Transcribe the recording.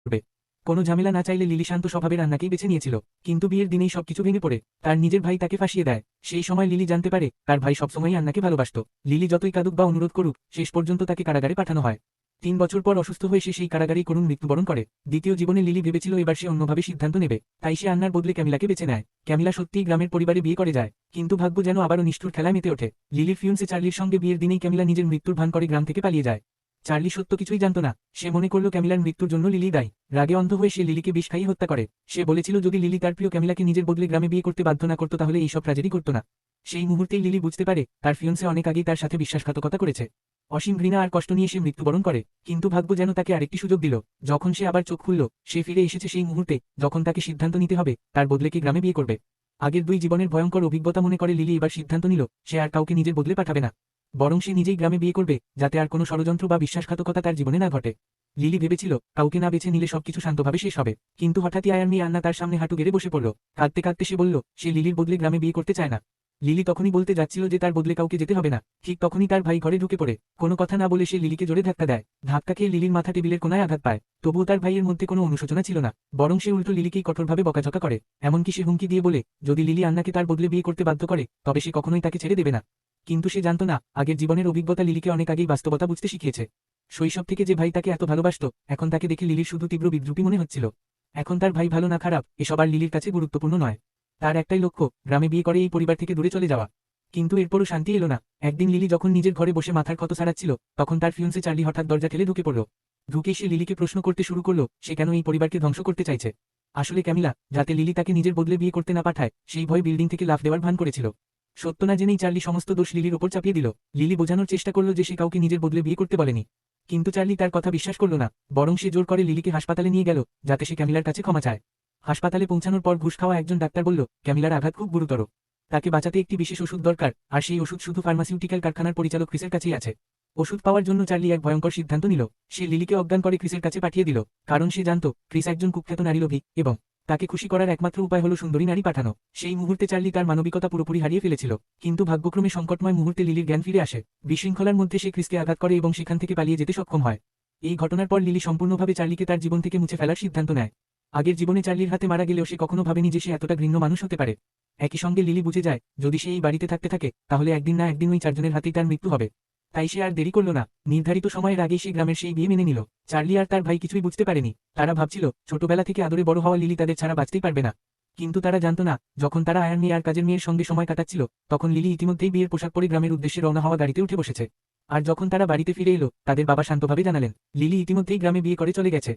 করবে। কোনো ঝামেলা না চাইলে লিলি শান্ত স্বভাবের আন্নাকেই বেছে নিয়েছিল। কিন্তু বিয়ের দিনেই সবকিছু ভেঙে পড়ে। তার নিজের ভাই তাকে ফাঁসিয়ে দেয়। সেই সময় লিলি জানতে পারে তার ভাই সবসময়ই আন্নাকে ভালোবাসত। লিলি যতই কাঁদুক বা অনুরোধ করুক, শেষ পর্যন্ত তাকে কারাগারে পাঠানো হয়। 3 বছর পর অসুস্থ হয়ে সে সেই কারাগারেই করুণ মৃত্যুবরণ করে। দ্বিতীয় জীবনে লিলি ভেবেছিল এবার সে অন্যভাবে সিদ্ধান্ত নেবে, তাই সে আন্নার বদলে ক্যামিলাকে বেছে নেয়। ক্যামিলা সত্যিই গ্রামের পরিবারে বিয়ে করে যায়, কিন্তু ভাগ্য যেন আবারও নিষ্ঠুর খেলায় মেতে ওঠে। লিলির ফিয়ন্সে চার্লির সঙ্গে বিয়ের দিনেই ক্যামিলা নিজের মৃত্যুর ভান করে গ্রাম থেকে পালিয়ে যায়। চার্লি সত্য কিছুই জানত না। সে মনে করল ক্যামিলার মৃত্যুর জন্য লিলি দায়ী। রাগে অন্ধ হয়ে সে লিলিকে বিষ খাইয়ে হত্যা করে। সে বলেছিল যদি লিলি তার প্রিয় ক্যামিলাকে নিজের বদলে গ্রামে বিয়ে করতে বাধ্য না করত তাহলে এইসব ট্র্যাজেডি করত না। সেই মুহূর্তেই লিলি বুঝতে পারে তার ফিয়ন্সে অনেক আগেই তার সাথে বিশ্বাসঘাতকতা করেছে। অসীম ঘৃণা আর কষ্ট নিয়ে সে মৃত্যুবরণ করে। কিন্তু ভাগ্য যেন তাকে আরেকটি সুযোগ দিল। যখন সে আবার চোখ খুলল, সে ফিরে এসেছে সেই মুহূর্তে যখন তাকে সিদ্ধান্ত নিতে হবে তার বদলে কি গ্রামে বিয়ে করবে। আগের 2 জীবনের ভয়ঙ্কর অভিজ্ঞতা মনে করে লিলি এবার সিদ্ধান্ত নিল সে আর কাউকে নিজের বদলে পাঠাবে না, বরং সে নিজেই গ্রামে বিয়ে করবে, যাতে আর কোনো ষড়যন্ত্র বা বিশ্বাসঘাতকতা তার জীবনে না ঘটে। লিলি ভেবেছিল কাউকে না বেছে নিলে সবকিছু শান্তভাবে শেষ হবে, কিন্তু হঠাৎই আয়ার মেয়ে আন্না তার সামনে হাঁটু গেড়ে বসে পড়ল। কাঁদতে কাঁদতে সে বলল সে লিলির বদলে গ্রামে বিয়ে করতে চায় না। লিলি তখনই বলতে যাচ্ছিল যে তার বদলে কাউকে যেতে হবে না, ঠিক তখনই তার ভাই ঘরে ঢুকে পড়ে। কোনো কথা না বলে সে লিলিকে জোরে ধাক্কা দেয়। ধাক্কা খেয়ে লিলির মাথা টেবিলের কোনায় আঘাত পায়। তবুও তার ভাইয়ের মধ্যে কোনো অনুশোচনা ছিল না, বরং সে উল্টো লিলিকেই কঠোরভাবে বকাঝকা করে। এমনকি সে হুমকি দিয়ে বলে যদি লিলি আন্নাকে তার বদলে বিয়ে করতে বাধ্য করে তবে সে কখনোই তাকে ছেড়ে দেবে না। কিন্তু সে জানত না আগের জীবনের অভিজ্ঞতা লিলিকে অনেক আগেই বাস্তবতা বুঝতে শিখিয়েছে। শৈশব থেকে যে ভাই তাকে এত ভালোবাসত, এখন তাকে দেখে লিলির শুধু তীব্র বিদ্রুপই মনে হচ্ছিল। এখন তার ভাই ভালো না খারাপ এসব আর লিলির কাছে গুরুত্বপূর্ণ নয়। তার একটাই লক্ষ্য, গ্রামে বিয়ে করে এই পরিবার থেকে দূরে চলে যাওয়া। কিন্তু এরপরও শান্তি এলো না। একদিন লিলি যখন নিজের ঘরে বসে মাথার ক্ষত সারাচ্ছিল, তখন তার ফিয়ন্সে চার্লি হঠাৎ দরজা ঠেলে ঢুকে পড়ল। ঢুকে সে লিলিকে প্রশ্ন করতে শুরু করলো সে কেন এই পরিবারকে ধ্বংস করতে চাইছে। আসলে ক্যামিলা, যাতে লিলি তাকে নিজের বদলে বিয়ে করতে না পাঠায়, সেই ভয় বিল্ডিং থেকে লাফ দেওয়ার ভান করেছিল। সত্য না জেনেই চার্লি সমস্ত দোষ লিলির ওপর চাপিয়ে দিল। লিলি বোঝানোর চেষ্টা করল যে সে কাউকে নিজের বদলে বিয়ে করতে বলেনি। কিন্তু চার্লি তার কথা বিশ্বাস করল না, বরং সে জোর করে লিলিকে হাসপাতালে নিয়ে গেল যাতে সে ক্যামিলার কাছে ক্ষমা চায়। হাসপাতালে পৌঁছানোর পর ঘুষ খাওয়া একজন ডাক্তার বলল ক্যামিলার আঘাত খুব গুরুতর। তাকে বাঁচাতে একটি বিশেষ ওষুধ দরকার, আর সেই ওষুধ শুধু ফার্মাসিউটিক্যাল কারখানার পরিচালক ক্রিসের কাছেই আছে। ওষুধ পাওয়ার জন্য চার্লি এক ভয়ঙ্কর সিদ্ধান্ত নিল। সে লিলিকে অজ্ঞান করে ক্রিসের কাছে পাঠিয়ে দিল, কারণ সে জানত ক্রিস একজন কুখ্যাত নারীলোভী এবং তাকে খুশি করার একমাত্র উপায় হলো সুন্দরী নারী পাঠানো। সেই মুহূর্তে চার্লি তার মানবিকতা পুরোপুরি হারিয়ে ফেলেছিল। কিন্তু ভাগ্যক্রমে সংকটময় মুহূর্তে লিলির জ্ঞান ফিরে আসে। বিশৃঙ্খলার মধ্যে সে ক্রিসকে আঘাত করে এবং সেখান থেকে পালিয়ে যেতে সক্ষম হয়। এই ঘটনার পর লিলি সম্পূর্ণভাবে চার্লিকে তার জীবন থেকে মুছে ফেলার সিদ্ধান্ত নেয়। আগের জীবনে চার্লির হাতে মারা গেলেও সে কখনো ভাবেনি যে সে এতটা ঘৃণ্য মানুষ হতে পারে। একই সঙ্গে লিলি বুঝে যায় যদি সে এই বাড়িতে থাকতে থাকে তাহলে একদিন না একদিন ওই 4 জনের হাতেই তার মৃত্যু হবে। তাই সে আর দেরি করল না, নির্ধারিত সময়ের আগেই সে গ্রামের সেই বিয়ে মেনে নিল। চার্লি আর তার ভাই কিছুই বুঝতে পারেনি। তারা ভাবছিল ছোটবেলা থেকে আদরে বড় হওয়া লিলি তাদের ছাড়া বাঁচতেই পারবে না। কিন্তু তারা জানত না, যখন তারা আয়ার মেয়ে আর কাজের মেয়ের সঙ্গে সময় কাটাচ্ছিল, তখন লিলি ইতিমধ্যেই বিয়ের পোশাক পরে গ্রামের উদ্দেশ্যে রওনা হওয়া গাড়িতে উঠে বসেছে। আর যখন তারা বাড়িতে ফিরে এলো, তাদের বাবা শান্তভাবে জানালেন লিলি ইতিমধ্যেই গ্রামে বিয়ে করে চলে গেছে।